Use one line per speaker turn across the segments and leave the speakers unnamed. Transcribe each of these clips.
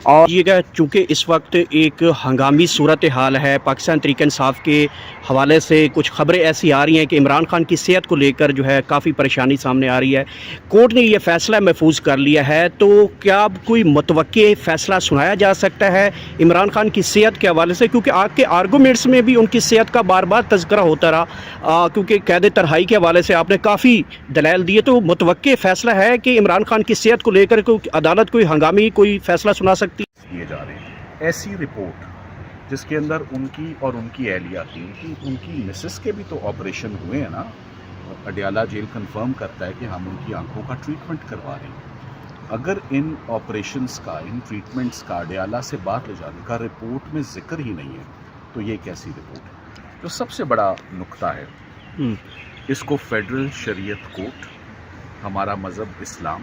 اور یہ کہ چونکہ اس وقت ایک ہنگامی صورتحال ہے، پاکستان تحریک انصاف کے حوالے سے کچھ خبریں ایسی آ رہی ہیں کہ عمران خان کی صحت کو لے کر جو ہے کافی پریشانی سامنے آ رہی ہے۔ کورٹ نے یہ فیصلہ محفوظ کر لیا ہے، تو کیا اب کوئی متوقع فیصلہ سنایا جا سکتا ہے عمران خان کی صحت کے حوالے سے؟ کیونکہ آپ کے آرگومنٹس میں بھی ان کی صحت کا بار بار تذکرہ ہوتا رہا، کیونکہ قید تنہائی کے حوالے سے آپ نے کافی دلائل دیے، تو متوقع فیصلہ ہے کہ عمران خان کی صحت کو لے کر کوئی عدالت کوئی ہنگامی کوئی فیصلہ سنا سکتی
دیے جا رہے ہیں؟ ایسی رپورٹ جس کے اندر ان کی اور ان کی اہلیہ کی ان کی مسز کے بھی تو آپریشن ہوئے ہیں نا۔ اڈیالہ جیل کنفرم کرتا ہے کہ ہم ان کی آنکھوں کا ٹریٹمنٹ کروا رہے ہیں۔ اگر ان آپریشنز کا، ان ٹریٹمنٹس کا اڈیالہ سے باہر لے جانے کا رپورٹ میں ذکر ہی نہیں ہے تو یہ کیسی رپورٹ ہے؟ جو سب سے بڑا نقطہ ہے، اس کو فیڈرل شریعت کورٹ، ہمارا مذہب اسلام،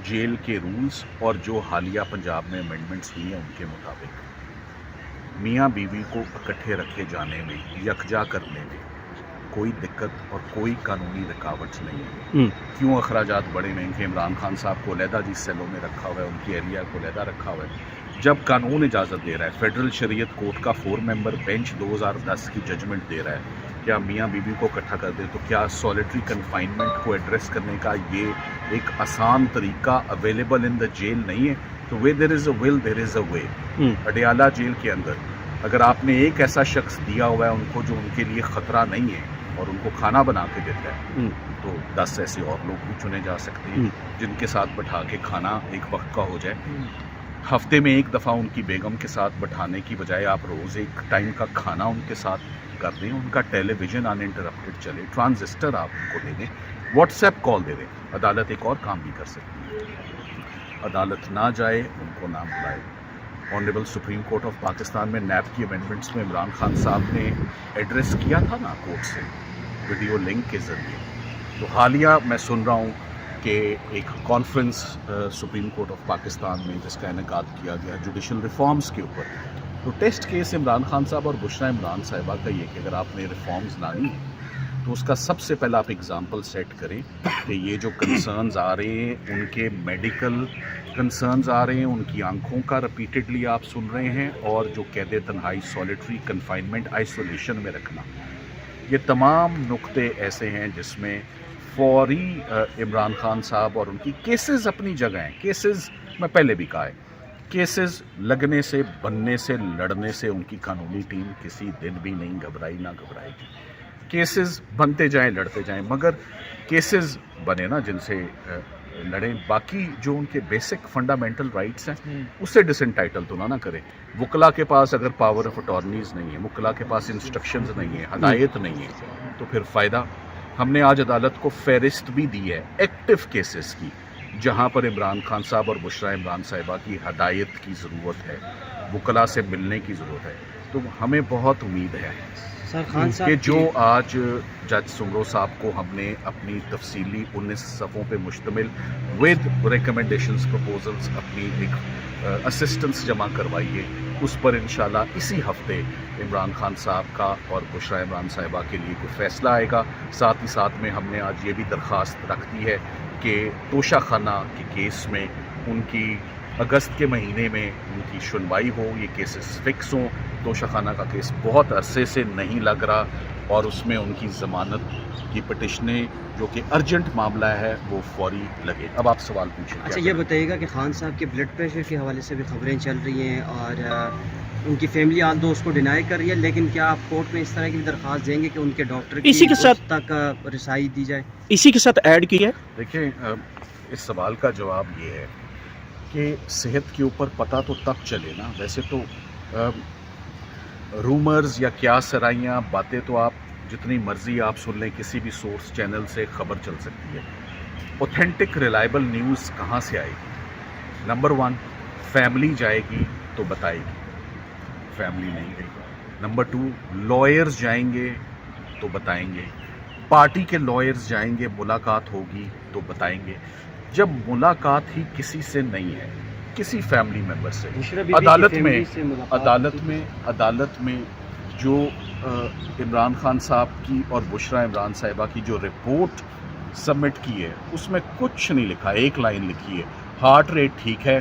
جیل کے رولز اور جو حالیہ پنجاب میں امینڈمنٹس ہوئی ہیں ان کے مطابق میاں بیوی کو اکٹھے رکھے جانے میں، یکجا کرنے میں کوئی دقت اور کوئی قانونی رکاوٹ نہیں ہے۔ کیوں اخراجات بڑے ہیں کہ عمران خان صاحب کو علیحدہ جس سیلوں میں رکھا ہوا ہے، ان کی اہلیہ کو علیحدہ رکھا ہوا ہے؟ جب قانون اجازت دے رہا ہے، فیڈرل شریعت کورٹ کا 4 ممبر بینچ 2010 کی ججمنٹ دے رہا ہے کیا میاں بیوی کو اکٹھا کر دے، تو کیا سولیٹری کنفائنمنٹ کو ایڈریس کرنے کا یہ ایک آسان طریقہ اویلیبل ان دا جیل نہیں ہے؟ تو وے دیر از اے ول دیر از اے وے۔ اڈیالہ جیل کے اندر اگر آپ نے ایک ایسا شخص دیا ہوا ہے ان کو جو ان کے لیے خطرہ نہیں ہے اور ان کو کھانا بنا کے دیتا ہے، تو 10 ایسے اور لوگ بھی چنے جا سکتے ہیں جن کے ساتھ بٹھا کے کھانا ایک وقت کا ہو جائے۔ ہفتے میں ایک دفعہ ان کی بیگم کے ساتھ بٹھانے کی بجائے آپ روز ایک ٹائم کا کھانا ان کے ساتھ کر دیں، ان کا ٹیلی ویژن ان انٹرپٹڈ چلے، ٹرانزسٹر آپ ان کو دے دیں، واٹس ایپ کال دے دیں۔ عدالت ایک اور کام بھی کر سکتی ہے، عدالت نہ جائے، ان کو نہ بلائے۔ Honourable supreme court of Pakistan میں نیب کی امینڈمنٹس میں عمران خان صاحب نے ایڈریس کیا تھا نا کورٹ سے ویڈیو لنک کے ذریعے، تو حالیہ میں سن رہا ہوں کہ ایک conference supreme court of Pakistan میں جس کا انعقاد کیا گیا جوڈیشل ریفارمز کے اوپر، تو ٹیسٹ کیس عمران خان صاحب اور بشرا عمران صاحبہ کا یہ کہ اگر آپ نے ریفارمز لانی ہے تو اس کا سب سے پہلا آپ اگزامپل سیٹ کریں کہ یہ جو کنسرنز آ رہے ہیں، ان کے میڈیکل کنسرنز آ رہے ہیں، ان کی آنکھوں کا ریپیٹڈلی آپ سن رہے ہیں، اور جو قید تنہائی سولیٹری کنفائنمنٹ آئسولیشن میں رکھنا، یہ تمام نقطے ایسے ہیں جس میں فوری عمران خان صاحب اور ان کی کیسز اپنی جگہ ہیں۔ کیسز میں پہلے بھی کہا ہے، کیسز لگنے سے، بننے سے، لڑنے سے ان کی قانونی ٹیم کسی دن بھی نہیں گھبرائی، نہ گھبرائے گی۔ کیسز بنتے جائیں، لڑتے جائیں، مگر کیسز بنے نا جن سے لڑیں، باقی جو ان کے بیسک فنڈامنٹل رائٹس ہیں اس سے ڈس انٹائٹل تو نہ کریں۔ وکلا کے پاس اگر پاور آف اٹارنیز نہیں ہے، وکلا کے پاس انسٹرکشنز نہیں ہے، ہدایت نہیں ہے، تو پھر فائدہ؟ ہم نے آج عدالت کو فہرست بھی دی ہے ایکٹیو کیسز کی جہاں پر عمران خان صاحب اور بشرا عمران صاحبہ کی ہدایت کی ضرورت ہے، وکلا سے ملنے کی ضرورت ہے۔ تو ہمیں بہت امید ہے کہ جو آج جج سمرو صاحب کو ہم نے اپنی تفصیلی 19 صفحوں پہ مشتمل ود ریکمنڈیشنز پروپوزلز اپنی ایک اسسٹنس جمع کروائی ہے، اس پر انشاءاللہ اسی ہفتے عمران خان صاحب کا اور بشرا عمران صاحبہ کے لیے کوئی فیصلہ آئے گا۔ ساتھ ہی ساتھ میں ہم نے آج یہ بھی درخواست رکھ دی ہے کہ توشہ خانہ کے کیس میں ان کی اگست کے مہینے میں ان کی سنوائی ہو، یہ کیسز فکس ہوں۔ توشہ خانہ کا کیس بہت عرصے سے نہیں لگ رہا اور اس میں ان کی ضمانت کی پٹیشنیں جو کہ ارجنٹ معاملہ ہے وہ فوری لگے۔ اب آپ سوال پوچھیں۔
اچھا یہ بتائیے گا کہ خان صاحب کے بلڈ پریشر کے حوالے سے بھی خبریں چل رہی ہیں اور ان کی فیملی آل دو اس کو ڈینائی کر رہی ہے، لیکن کیا آپ کورٹ میں اس طرح کی درخواست دیں گے کہ ان کے ڈاکٹر کی
اسی کے ساتھ
تک رسائی دی جائے؟
اسی کے ساتھ ایڈ کی ہے؟
دیکھیں، اس سوال کا جواب یہ ہے کہ صحت کے اوپر پتہ تو تب چلے نا، ویسے تو رومرز یا کیا سرائیاں باتیں تو آپ جتنی مرضی آپ سن لیں، کسی بھی سورس چینل سے خبر چل سکتی ہے۔ اوتھینٹک ریلائبل نیوز کہاں سے آئے گی؟ نمبر 1، فیملی جائے گی تو بتائے گی، فیملی نہیں گئی۔ نمبر 2، لائرز جائیں گے تو بتائیں گے، پارٹی کے لائرز جائیں گے، ملاقات ہوگی تو بتائیں گے۔ جب ملاقات ہی کسی سے نہیں ہے، کسی فیملی ممبر سے، عدالت میں جو عمران خان صاحب کی اور بشرا عمران صاحبہ کی جو رپورٹ سبمٹ کی ہے اس میں کچھ نہیں لکھا، ایک لائن لکھی ہے، ہارٹ ریٹ ٹھیک ہے،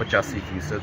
85%